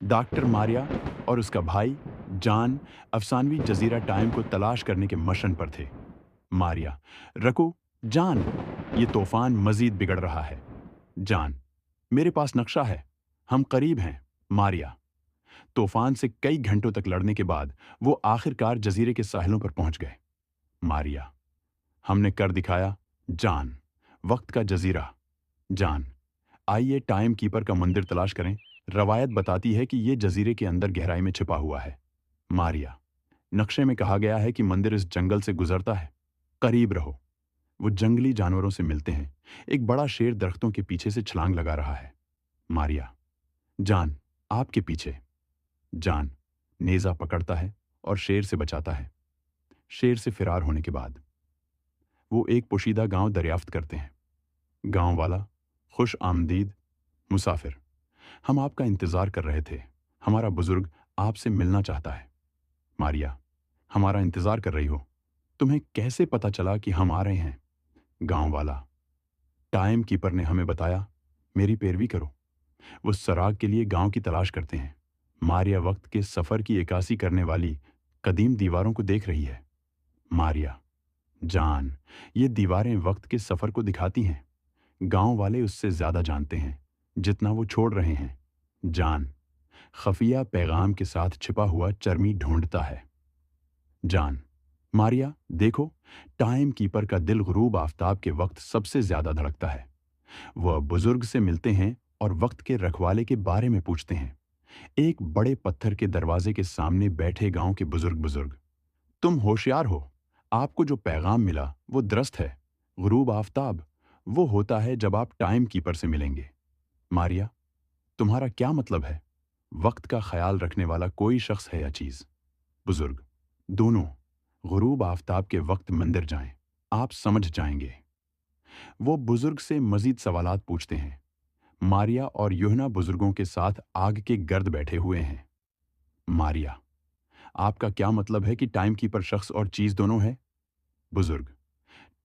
Doctor Maria और उसका भाई जॉन अफसानवी जजीरा टाइम को तलाश करने के मशन पर थे। मारिया, रको, जॉन, ये तूफान मजीद बिगड़ रहा है। जॉन, मेरे पास नक्शा है, हम करीब हैं। मारिया, तूफान से कई घंटों तक लड़ने के बाद वो आखिरकार जजीरे के साहिलों पर पहुंच गए। मारिया, हमने कर दिखाया। जॉन, वक्त का जजीरा। जॉन, आइए टाइम कीपर का मंदिर तलाश करें। रवायत बताती है कि ये जजीरे के अंदर गहराई में छिपा हुआ है। मारिया, नक्शे में कहा गया है कि मंदिर इस जंगल से गुजरता है। करीब रहो। वो जंगली जानवरों से मिलते हैं। एक बड़ा शेर दरख्तों के पीछे से छलांग लगा रहा है। मारिया, जान, आपके पीछे। जान, नेजा पकड़ता है और शेर से बचाता है। शेर से फिरार होने के बाद वो एक पोशीदा गांव दरियाफ्त करते हैं। गांव वाला, खुश आमदीद मुसाफिर, हम आपका इंतजार कर रहे थे। हमारा बुजुर्ग आपसे मिलना चाहता है। मारिया, हमारा इंतजार कर रही हो? तुम्हें कैसे पता चला कि हम आ रहे हैं? गांव वाला, टाइम कीपर ने हमें बताया। मेरी पैरवी करो। वो सराग के लिए गांव की तलाश करते हैं। मारिया वक्त के सफर की इक्कासी करने वाली कदीम दीवारों को देख रही है। मारिया, जान, ये दीवारें वक्त के सफर को दिखाती हैं। गांव वाले उससे ज्यादा जानते हैं जितना वो छोड़ रहे हैं। जान, खफिया पैगाम के साथ छिपा हुआ चर्मी ढूंढता है। जान, मारिया, देखो, टाइम कीपर का दिल गुरूब आफताब के वक्त सबसे ज्यादा धड़कता है। वह बुजुर्ग से मिलते हैं और वक्त के रखवाले के बारे में पूछते हैं। एक बड़े पत्थर के दरवाजे के सामने बैठे गांव के बुजुर्ग, तुम होशियार हो। आपको जो पैगाम मिला वो दुरुस्त है। गुरूब आफताब वो होता है जब आप टाइम कीपर से मिलेंगे। मारिया, तुम्हारा क्या मतलब है? वक्त का ख्याल रखने वाला कोई शख्स है या चीज? बुजुर्ग, दोनों। गुरूब आफताब के वक्त मंदिर जाएं, आप समझ जाएंगे। वो बुजुर्ग से मजीद सवालात पूछते हैं। मारिया और यूहना बुजुर्गों के साथ आग के गर्द बैठे हुए हैं। मारिया, आपका क्या मतलब है कि टाइम कीपर शख्स और चीज दोनों है? बुजुर्ग,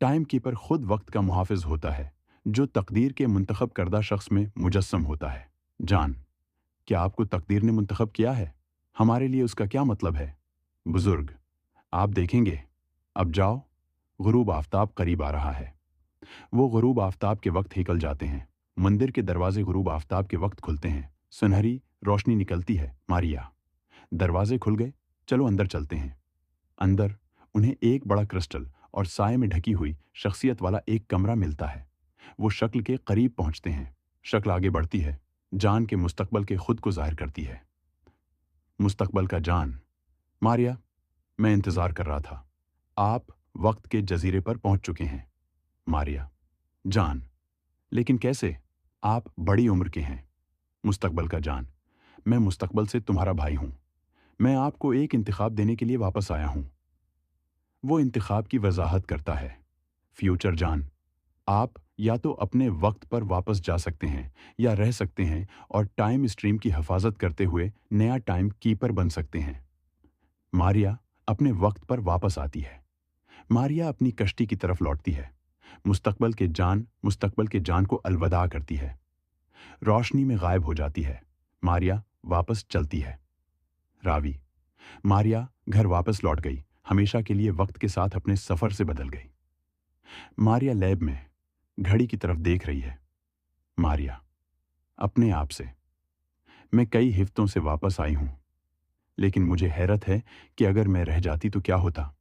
टाइम कीपर खुद वक्त का मुहाफिज होता है जो तकदीर के मुंतखब करदा शख्स में मुजस्सम होता है। जान, क्या आपको तकदीर ने मुंतखब किया है? हमारे लिए उसका क्या मतलब है? बुजुर्ग, आप देखेंगे। अब जाओ, गुरूब आफताब करीब आ रहा है। वो गुरूब आफताब के वक्त निकल जाते हैं। मंदिर के दरवाजे गुरूब आफताब के वक्त खुलते हैं। सुनहरी रोशनी निकलती है। मारिया, दरवाजे खुल गए, चलो अंदर चलते हैं। अंदर उन्हें एक बड़ा क्रिस्टल और साए में ढकी हुई शख्सियत वाला एक कमरा मिलता है। वो शक्ल के करीब पहुंचते हैं। शक्ल आगे बढ़ती है। जान के मुस्तकबल के खुद को जाहिर करती है। मुस्तकबल का जान, मारिया, मैं इंतजार कर रहा था। आप वक्त के जजीरे पर पहुंच चुके हैं। मारिया, जान, लेकिन कैसे? आप बड़ी उम्र के हैं। मुस्तकबल का जान, मैं मुस्तकबल से तुम्हारा भाई हूं। मैं आपको एक इंतखाब देने के लिए वापस आया हूं। वो इंतखाब की वजाहत करता है। फ्यूचर जान, आप या तो अपने वक्त पर वापस जा सकते हैं या रह सकते हैं और टाइम स्ट्रीम की हिफाजत करते हुए नया टाइम कीपर बन सकते हैं। मारिया अपने वक्त पर वापस आती है। मारिया अपनी कश्ती की तरफ लौटती है। मुस्तकबल के जान को अलविदा करती है। रोशनी में गायब हो जाती है। मारिया वापस चलती है। रावी, मारिया घर वापस लौट गई। हमेशा के लिए वक्त के साथ अपने सफर से बदल गई। मारिया लैब में घड़ी की तरफ देख रही है। मारिया, अपने आप से, मैं कई हिफ्तों से वापस आई हूं, लेकिन मुझे हैरत है कि अगर मैं रह जाती तो क्या होता।